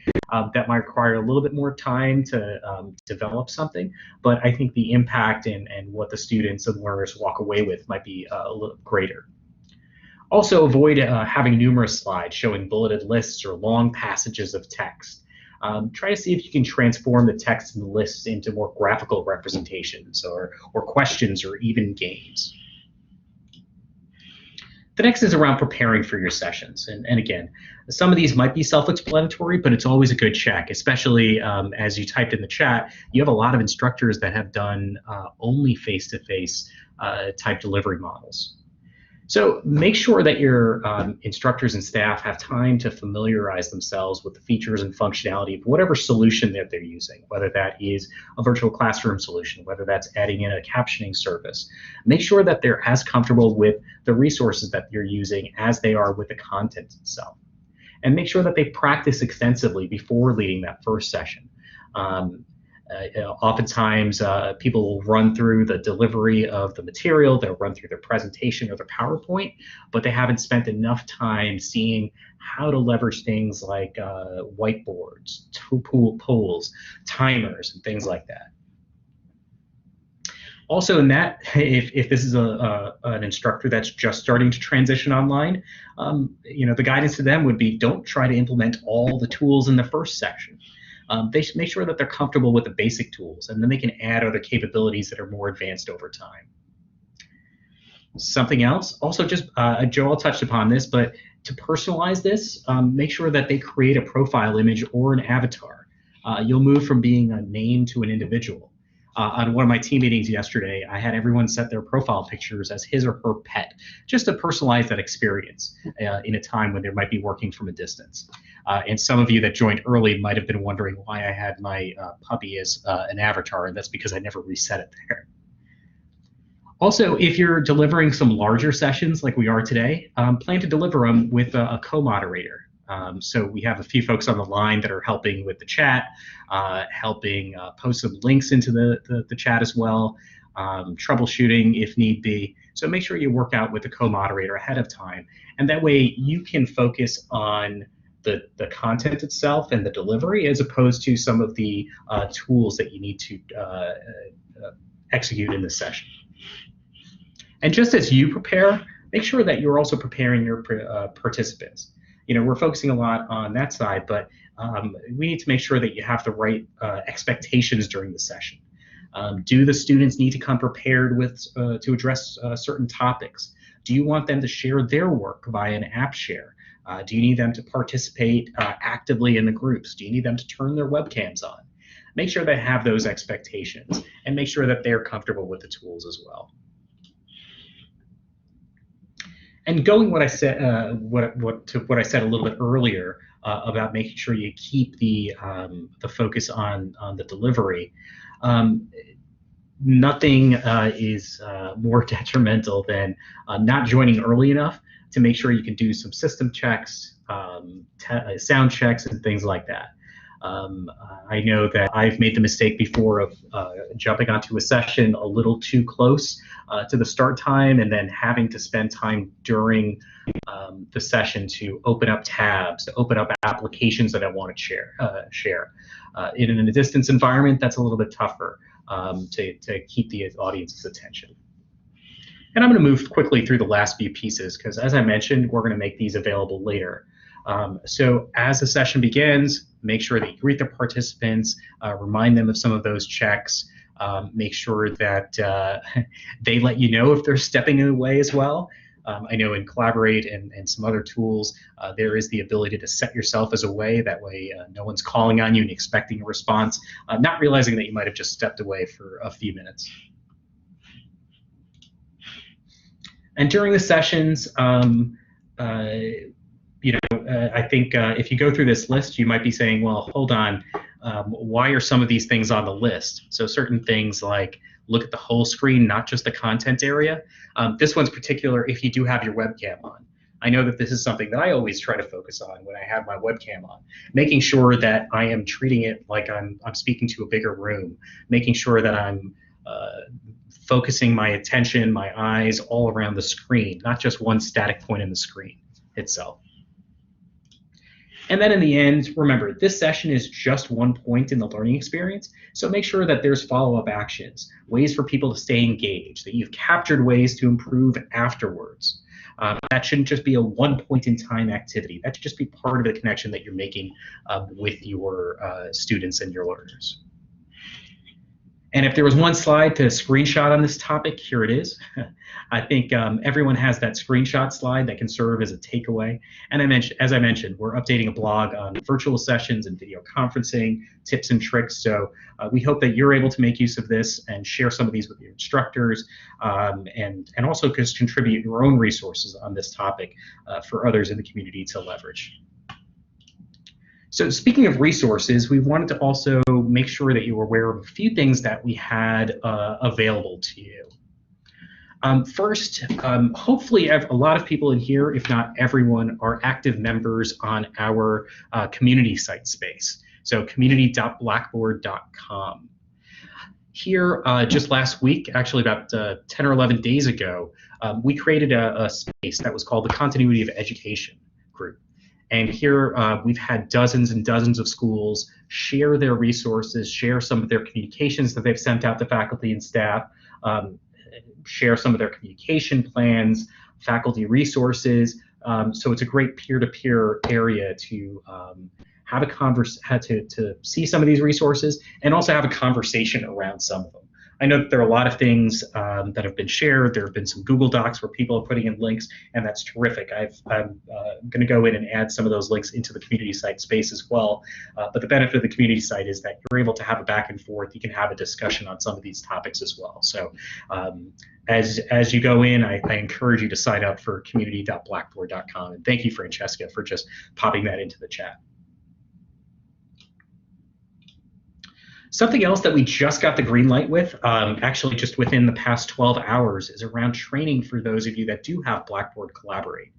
that might require a little bit more time to develop something. But I think the impact and what the students and learners walk away with might be a little greater. Also, avoid having numerous slides showing bulleted lists or long passages of text. Try to see if you can transform the text and the lists into more graphical representations or questions or even games. The next is around preparing for your sessions. And again, some of these might be self-explanatory, but it's always a good check, especially as you typed in the chat, you have a lot of instructors that have done only face-to-face type delivery models. So make sure that your instructors and staff have time to familiarize themselves with the features and functionality of whatever solution that they're using, whether that is a virtual classroom solution, whether that's adding in a captioning service. Make sure that they're as comfortable with the resources that you're using as they are with the content itself. And make sure that they practice extensively before leading that first session. Oftentimes, people will run through the delivery of the material, they'll run through their presentation or their PowerPoint, but they haven't spent enough time seeing how to leverage things like whiteboards, polls, timers, and things like that. Also, in that, if this is an instructor that's just starting to transition online, the guidance to them would be don't try to implement all the tools in the first section. They should make sure that they're comfortable with the basic tools, and then they can add other capabilities that are more advanced over time. Something else, also just, Joel touched upon this, but to personalize this, make sure that they create a profile image or an avatar. You'll move from being a name to an individual. On one of my team meetings yesterday, I had everyone set their profile pictures as his or her pet, just to personalize that experience in a time when they might be working from a distance. And some of you that joined early might have been wondering why I had my puppy as an avatar, and that's because I never reset it there. Also, if you're delivering some larger sessions like we are today, plan to deliver them with a co-moderator. So we have a few folks on the line that are helping with the chat, helping post some links into the chat as well, troubleshooting if need be. So make sure you work out with the co-moderator ahead of time, and that way you can focus on the content itself and the delivery as opposed to some of the tools that you need to execute in the session. And just as you prepare, make sure that you're also preparing your participants. We're focusing a lot on that side, but we need to make sure that you have the right expectations during the session. Do the students need to come prepared to address certain topics? Do you want them to share their work via an app share? Do you need them to participate actively in the groups? Do you need them to turn their webcams on? Make sure they have those expectations, and make sure that they're comfortable with the tools as well. And going what I said, what I said a little bit earlier about making sure you keep the focus on the delivery. nothing is more detrimental than not joining early enough to make sure you can do some system checks, sound checks, and things like that. I know that I've made the mistake before of jumping onto a session a little too close to the start time, and then having to spend time during the session to open up tabs, to open up applications that I want to share. In a distance environment, that's a little bit tougher to keep the audience's attention. And I'm going to move quickly through the last few pieces because, as I mentioned, we're going to make these available later. So as the session begins, make sure that you greet the participants, remind them of some of those checks, make sure that they let you know if they're stepping away as well. I know in Collaborate and some other tools, there is the ability to set yourself as away. That way no one's calling on you and expecting a response, not realizing that you might have just stepped away for a few minutes. And during the sessions, I think if you go through this list, you might be saying, well, hold on, why are some of these things on the list? So certain things like look at the whole screen, not just the content area. This one's particular if you do have your webcam on. I know that this is something that I always try to focus on when I have my webcam on, making sure that I am treating it like I'm speaking to a bigger room, making sure that I'm focusing my attention, my eyes all around the screen, not just one static point in the screen itself. And then in the end, remember, this session is just one point in the learning experience, so make sure that there's follow-up actions, ways for people to stay engaged, that you've captured ways to improve afterwards. That shouldn't just be a one-point-in-time activity. That should just be part of the connection that you're making with your students and your learners. And if there was one slide to screenshot on this topic, here it is. I think everyone has that screenshot slide that can serve as a takeaway. And as I mentioned, we're updating a blog on virtual sessions and video conferencing, tips and tricks. So we hope that you're able to make use of this and share some of these with your instructors, and also just contribute your own resources on this topic for others in the community to leverage. So speaking of resources, we wanted to also make sure that you were aware of a few things that we had available to you. First, hopefully a lot of people in here, if not everyone, are active members on our community site space. So community.blackboard.com. Here, just last week, actually about 10 or 11 days ago, we created a space that was called the Continuity of Education group. And here we've had dozens and dozens of schools share their resources, share some of their communications that they've sent out to faculty and staff, share some of their communication plans, faculty resources. So it's a great peer-to-peer area to have a to see some of these resources and also have a conversation around some of them. I know that there are a lot of things that have been shared. There have been some Google Docs where people are putting in links, and that's terrific. I'm going to go in and add some of those links into the community site space as well. But the benefit of the community site is that you're able to have a back and forth. You can have a discussion on some of these topics as well. So as you go in, I encourage you to sign up for community.blackboard.com. And thank you, Francesca, for just popping that into the chat. Something else that we just got the green light with, actually just within the past 12 hours, is around training for those of you that do have Blackboard Collaborate.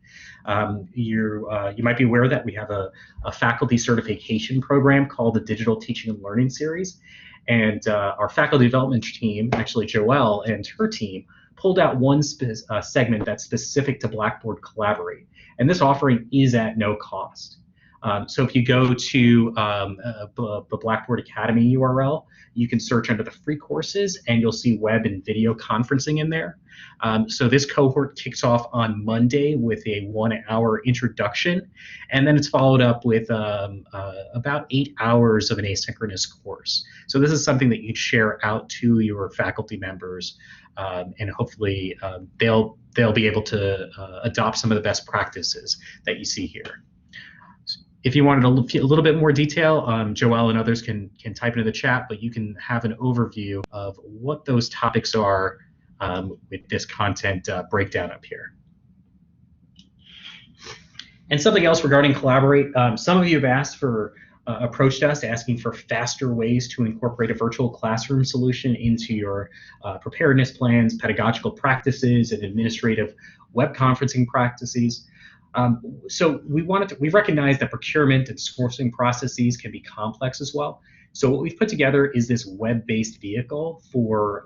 You might be aware that we have a faculty certification program called the Digital Teaching and Learning Series. And our faculty development team, actually Joelle and her team, pulled out one segment that's specific to Blackboard Collaborate. And this offering is at no cost. So if you go to the Blackboard Academy URL, you can search under the free courses and you'll see web and video conferencing in there. So this cohort kicks off on Monday with a 1-hour introduction, and then it's followed up with about 8 hours of an asynchronous course. So this is something that you'd share out to your faculty members, and hopefully they'll be able to adopt some of the best practices that you see here. If you wanted a little bit more detail, Joelle and others can type into the chat, but you can have an overview of what those topics are with this content breakdown up here. And something else regarding Collaborate, some of you have asked for approached us asking for faster ways to incorporate a virtual classroom solution into your preparedness plans, pedagogical practices, and administrative web conferencing practices. So we recognize that procurement and sourcing processes can be complex as well. So what we've put together is this web-based vehicle for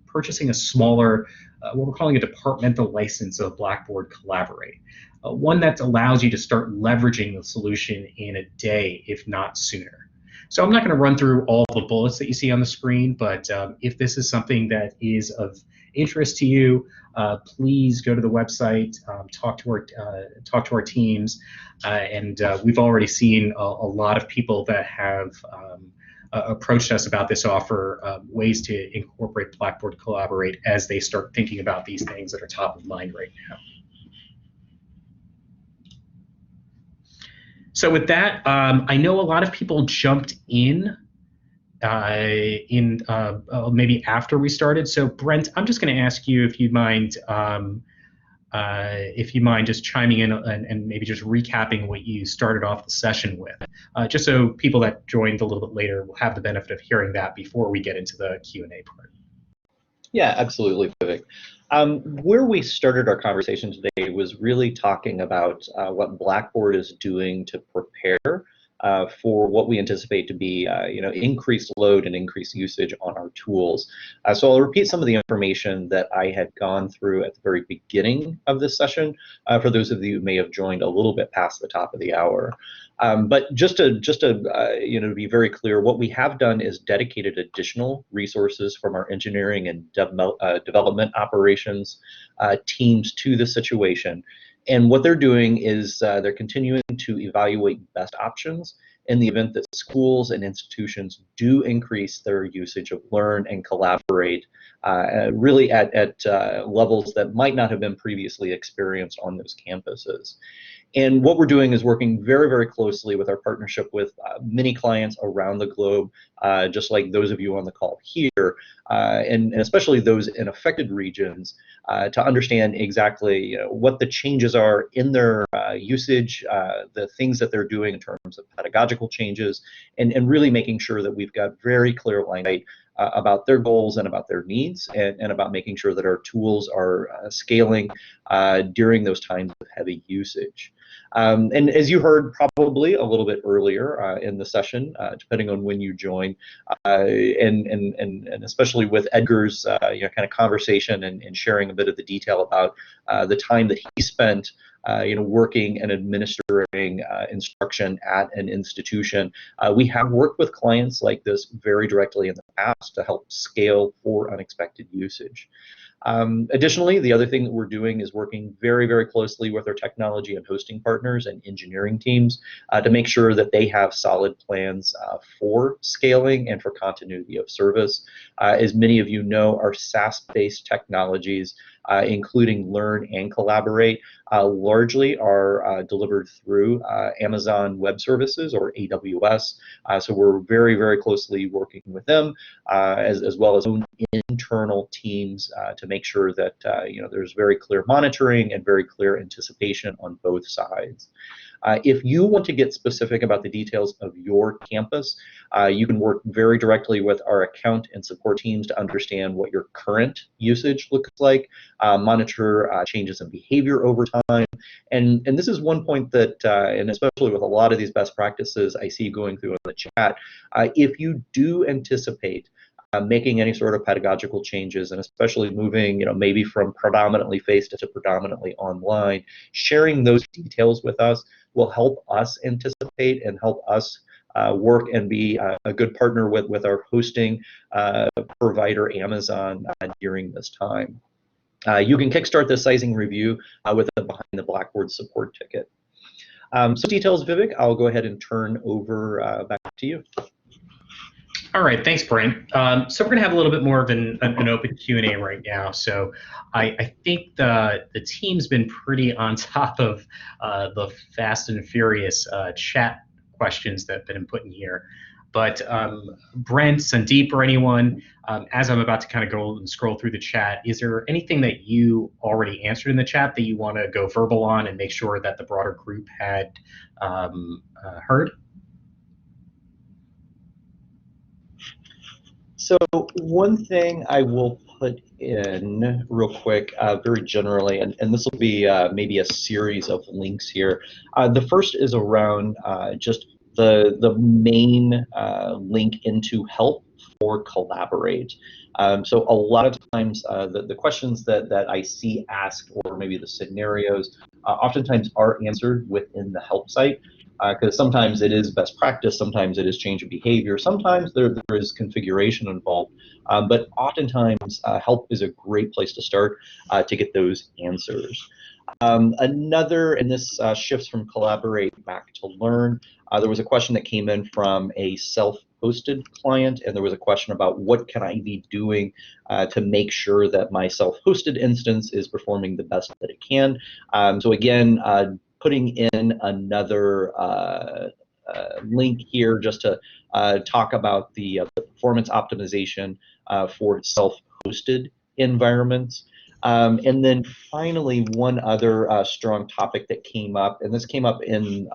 purchasing a smaller, what we're calling a departmental license of Blackboard Collaborate. One that allows you to start leveraging the solution in a day, if not sooner. So I'm not going to run through all the bullets that you see on the screen, but if this is something that is of interest to you, please go to the website, talk to our teams, and we've already seen a lot of people that have approached us about this offer, ways to incorporate Blackboard Collaborate as they start thinking about these things that are top of mind right now. So with that, I know a lot of people jumped in maybe after we started. So Brent, I'm just going to ask you if you mind just chiming in and maybe just recapping what you started off the session with, just so people that joined a little bit later will have the benefit of hearing that before we get into the Q&A part. Yeah, absolutely, Vivek. Where we started our conversation today was really talking about what Blackboard is doing to prepare for what we anticipate to be increased load and increased usage on our tools. So I'll repeat some of the information that I had gone through at the very beginning of this session for those of you who may have joined a little bit past the top of the hour. But just to be very clear, what we have done is dedicated additional resources from our engineering and development operations teams to the situation. And what they're doing is they're continuing to evaluate best options in the event that schools and institutions do increase their usage of Learn and Collaborate, really at levels that might not have been previously experienced on those campuses. And what we're doing is working very, very closely with our partnership with many clients around the globe, just like those of you on the call here, and especially those in affected regions, to understand exactly what the changes are in their usage, the things that they're doing in terms of pedagogical changes, and really making sure that we've got very clear line of sight about their goals and about their needs, and about making sure that our tools are scaling during those times of heavy usage. And as you heard probably a little bit earlier in the session, depending on when you join, and especially with Edgar's kind of conversation and sharing a bit of the detail about the time that he spent working and administering instruction at an institution. We have worked with clients like this very directly in the past to help scale for unexpected usage. Additionally, the other thing that we're doing is working very, very closely with our technology and hosting partners and engineering teams to make sure that they have solid plans for scaling and for continuity of service. As many of you know, our SaaS-based technologies, including Learn and Collaborate, largely are delivered through Amazon Web Services, or AWS. So we're very, very closely working with them, as well as own internal teams to make sure that there's very clear monitoring and very clear anticipation on both sides. If you want to get specific about the details of your campus, you can work very directly with our account and support teams to understand what your current usage looks like, monitor changes in behavior over time. And this is one point that, and especially with a lot of these best practices I see going through in the chat, if you do anticipate making any sort of pedagogical changes, and especially moving, maybe from predominantly face to predominantly online, sharing those details with us will help us anticipate and help us work and be a good partner with our hosting provider, Amazon, during this time. You can kickstart the sizing review with a Behind the Blackboard support ticket. So details, Vivek, I'll go ahead and turn over back to you. All right, thanks, Brent. So we're going to have a little bit more of an open Q&A right now. So I think the team's been pretty on top of the fast and furious chat questions that have been put in here. But Brent, Sandeep, or anyone, as I'm about to kind of go and scroll through the chat, is there anything that you already answered in the chat that you want to go verbal on and make sure that the broader group had heard? So one thing I will put in real quick, very generally, and this will be maybe a series of links here. The first is around just the main link into help for Collaborate. So a lot of times the questions that I see asked, or maybe the scenarios, oftentimes are answered within the help site. Because sometimes it is best practice, sometimes it is change of behavior, sometimes there is configuration involved, but oftentimes help is a great place to start to get those answers. Another, and this shifts from Collaborate back to Learn, there was a question that came in from a self-hosted client, and there was a question about what can I be doing to make sure that my self-hosted instance is performing the best that it can. So again, putting in another link here just to talk about the performance optimization for self-hosted environments. And then finally, one other strong topic that came up, and this came up in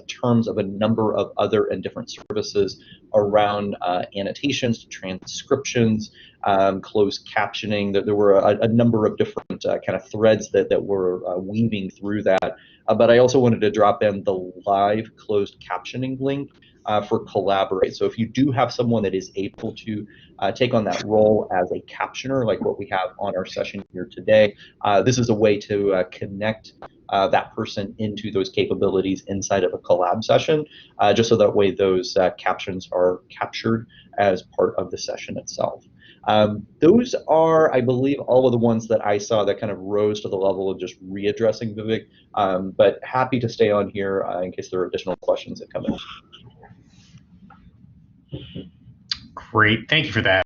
terms of a number of other and different services around annotations, transcriptions, closed captioning. There were a number of different kind of threads that were weaving through that. But I also wanted to drop in the live closed captioning link for Collaborate. So if you do have someone that is able to take on that role as a captioner, like what we have on our session here today, this is a way to connect that person into those capabilities inside of a collab session, just so that way those captions are captured as part of the session itself. Those are, I believe, all of the ones that I saw that kind of rose to the level of just readdressing Vivek, but happy to stay on here in case there are additional questions that come in. Great, thank you for that.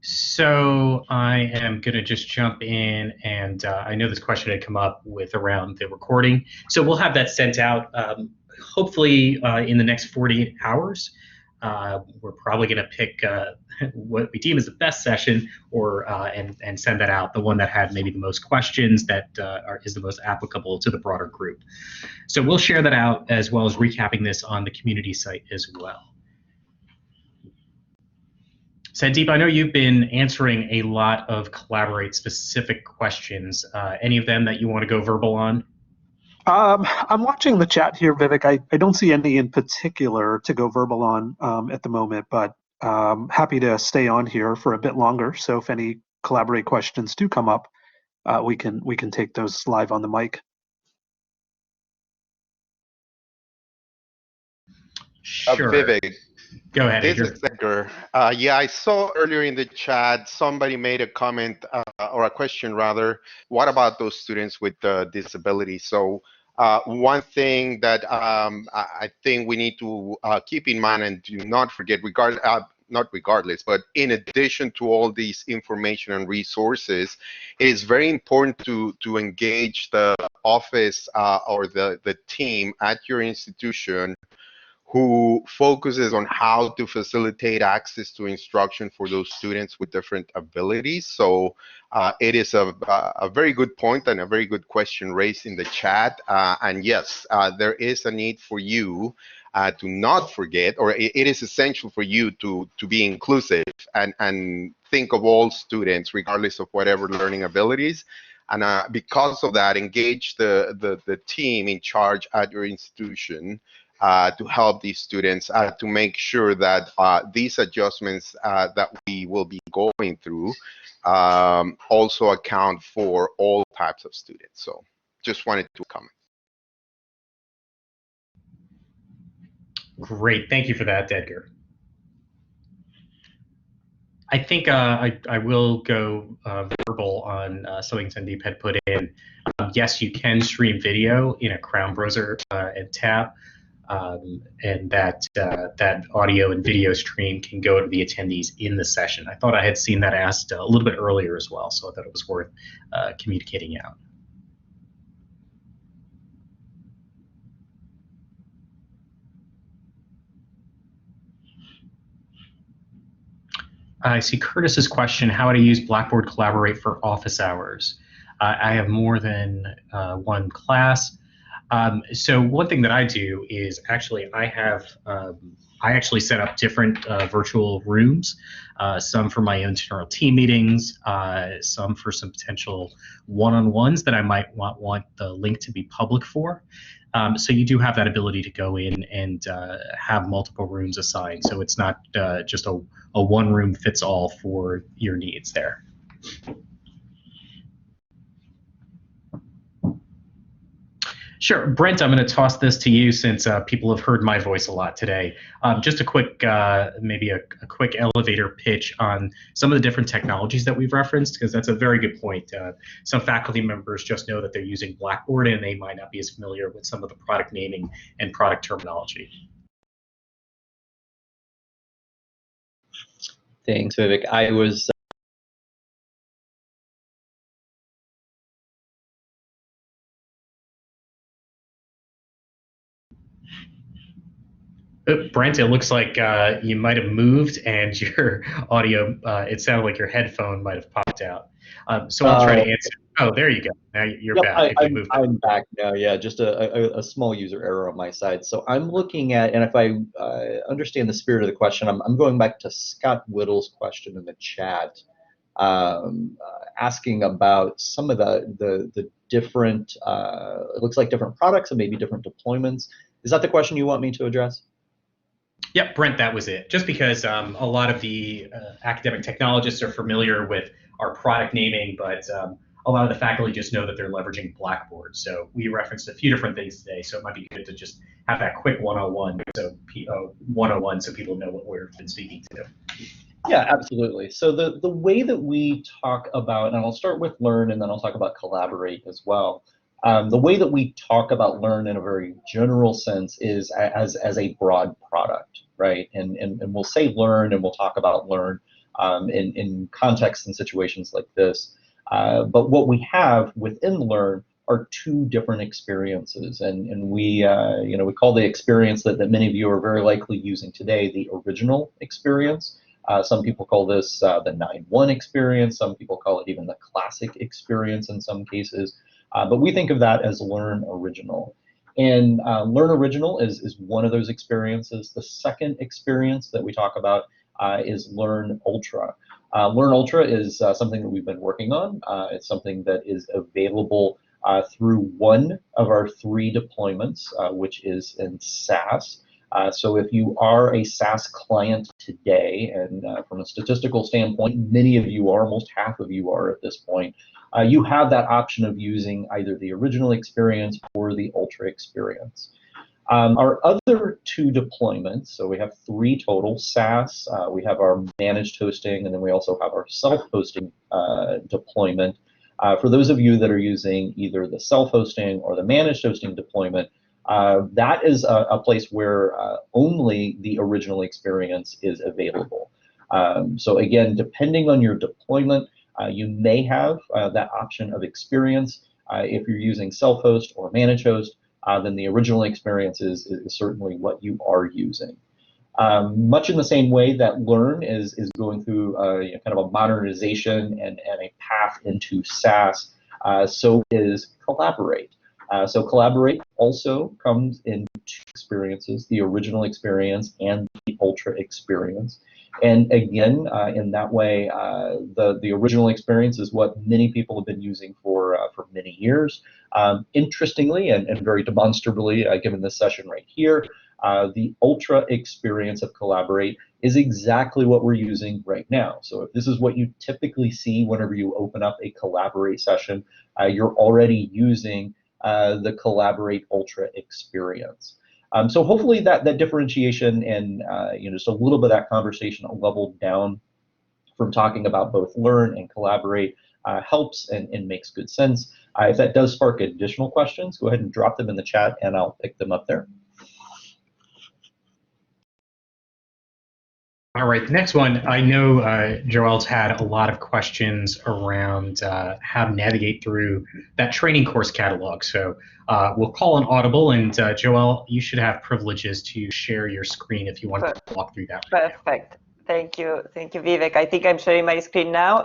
So I am going to just jump in, and I know this question had come up with around the recording. So we'll have that sent out hopefully in the next 48 hours. We're probably going to pick what we deem as the best session, or and send that out, the one that had maybe the most questions, that is the most applicable to the broader group. So we'll share that out, as well as recapping this on the community site as well. Sandeep, I know you've been answering a lot of Collaborate specific questions. Any of them that you want to go verbal on? I'm watching the chat here, Vivek. I don't see any in particular to go verbal on at the moment, but happy to stay on here for a bit longer. So if any Collaborate questions do come up, we can take those live on the mic. Sure. Vivek, go ahead. this is Edgar. Yeah, I saw earlier in the chat somebody made a comment or a question rather. What about those students with disabilities? So one thing that I think we need to keep in mind and do not forget, not regardless, but in addition to all these information and resources, it is very important to engage the office or the team at your institution who focuses on how to facilitate access to instruction for those students with different abilities. So it is a very good point and a very good question raised in the chat. And yes, there is a need for you to not forget, or it is essential for you to be inclusive and think of all students, regardless of whatever learning abilities. And because of that, engage the team in charge at your institution to help these students to make sure that these adjustments that we will be going through also account for all types of students. So just wanted to comment. Great, thank you for that, Edgar. I think I will go verbal on something Sandeep had put in. Yes, you can stream video in a Crown browser and tab. And that audio and video stream can go to the attendees in the session. I thought I had seen that asked a little bit earlier as well, so I thought it was worth communicating out. I see Curtis's question, how to use Blackboard Collaborate for office hours. I have more than one class. So one thing that I do is actually I actually set up different virtual rooms, some for my internal team meetings, some for some potential one-on-ones that I might want the link to be public for. So you do have that ability to go in and have multiple rooms assigned, so it's not just a one room fits all for your needs there. Sure, Brent, I'm going to toss this to you since people have heard my voice a lot today. Just a quick, maybe a quick elevator pitch on some of the different technologies that we've referenced, because that's a very good point. Some faculty members just know that they're using Blackboard and they might not be as familiar with some of the product naming and product terminology. Thanks, Vivek. I was Brent, it looks like you might have moved and your audio, it sounded like your headphone might have popped out. So I'll try to answer. Oh, there you go. Now you're yep, back. I'm back now. Yeah, just a small user error on my side. So I'm looking at, and if I understand the spirit of the question, I'm going back to Scott Whittle's question in the chat, asking about some of the different, it looks like different products and maybe different deployments. Is that the question you want me to address? Yep, Brent, that was it. Just because a lot of the academic technologists are familiar with our product naming, but a lot of the faculty just know that they're leveraging Blackboard. So we referenced a few different things today, so it might be good to just have that quick 101 so people know what we've been speaking to. Yeah, absolutely. So the way that we talk about, and I'll start with Learn and then I'll talk about Collaborate as well. The way that we talk about Learn in a very general sense is as a broad product, right? And we'll say Learn and we'll talk about Learn in context and situations like this. But what we have within Learn are two different experiences, and we we call the experience that many of you are very likely using today the original experience. Some people call this the 9.1 experience. Some people call it even the classic experience in some cases. But we think of that as Learn Original. And Learn Original is one of those experiences. The second experience that we talk about is Learn Ultra. Learn Ultra is something that we've been working on. It's something that is available through one of our 3 deployments, which is in SaaS. So if you are a SaaS client today, and from a statistical standpoint, many of you are, almost half of you are at this point, you have that option of using either the original experience or the Ultra experience. Our other 2 deployments, so we have 3 total SaaS, we have our managed hosting, and then we also have our self-hosting deployment. For those of you that are using either the self-hosting or the managed hosting deployment, that is a place where only the original experience is available. So again, depending on your deployment, you may have that option of experience. If you're using self-host or managed host, then the original experience is certainly what you are using. Much in the same way that Learn is going through kind of a modernization and a path into SaaS, so is Collaborate. So Collaborate also comes in 2 experiences, the original experience and the Ultra experience. And again, in that way, the original experience is what many people have been using for many years. Interestingly and very demonstrably, given this session right here, the Ultra experience of Collaborate is exactly what we're using right now. So if this is what you typically see whenever you open up a Collaborate session, you're already using the Collaborate Ultra experience. So hopefully that differentiation and just a little bit of that conversation leveled down from talking about both Learn and Collaborate helps and makes good sense. If that does spark additional questions, go ahead and drop them in the chat and I'll pick them up there. All right, the next one, I know Joel's had a lot of questions around how to navigate through that training course catalog. So we'll call an audible, and Joel, you should have privileges to share your screen if you want to walk through that. Perfect. Thank you, Vivek. I think I'm sharing my screen now.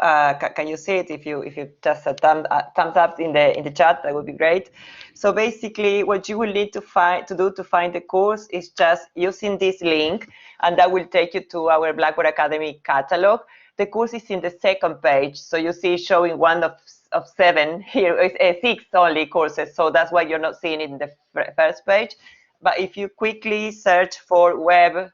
Can you see it? If you just a thumbs up in the chat, that would be great. So basically, what you will need to find the course is just using this link, and that will take you to our Blackboard Academy catalog. The course is in the second page, so you see showing one of 7 here. It's 6 only courses, so that's why you're not seeing it in the first page. But if you quickly search for web,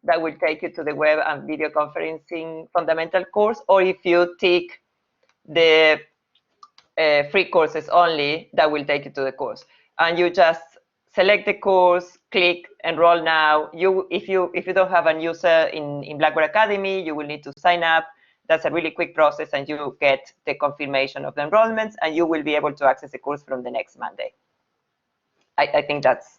that will take you to the web and video conferencing fundamental course, or if you tick the free courses only, that will take you to the course. And you just select the course, click enroll now. If you don't have a user in Blackboard Academy, you will need to sign up. That's a really quick process, and you get the confirmation of the enrollments, and you will be able to access the course from the next Monday. I think that's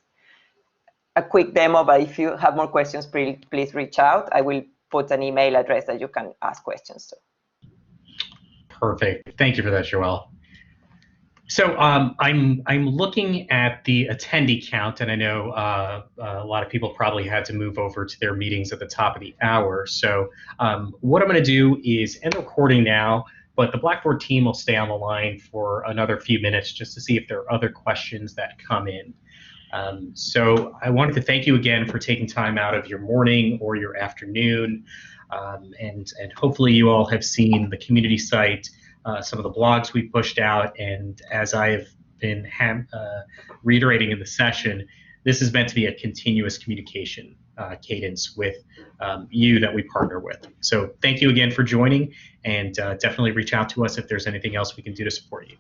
a quick demo, but if you have more questions, please reach out. I will put an email address that you can ask questions to. Perfect. Thank you for that, Joelle. So I'm looking at the attendee count, and I know a lot of people probably had to move over to their meetings at the top of the hour. So what I'm going to do is end the recording now, but the Blackboard team will stay on the line for another few minutes just to see if there are other questions that come in. So I wanted to thank you again for taking time out of your morning or your afternoon, and hopefully you all have seen the community site, some of the blogs we pushed out, and as I have been reiterating in the session, this is meant to be a continuous communication cadence with you that we partner with. So thank you again for joining, and definitely reach out to us if there's anything else we can do to support you.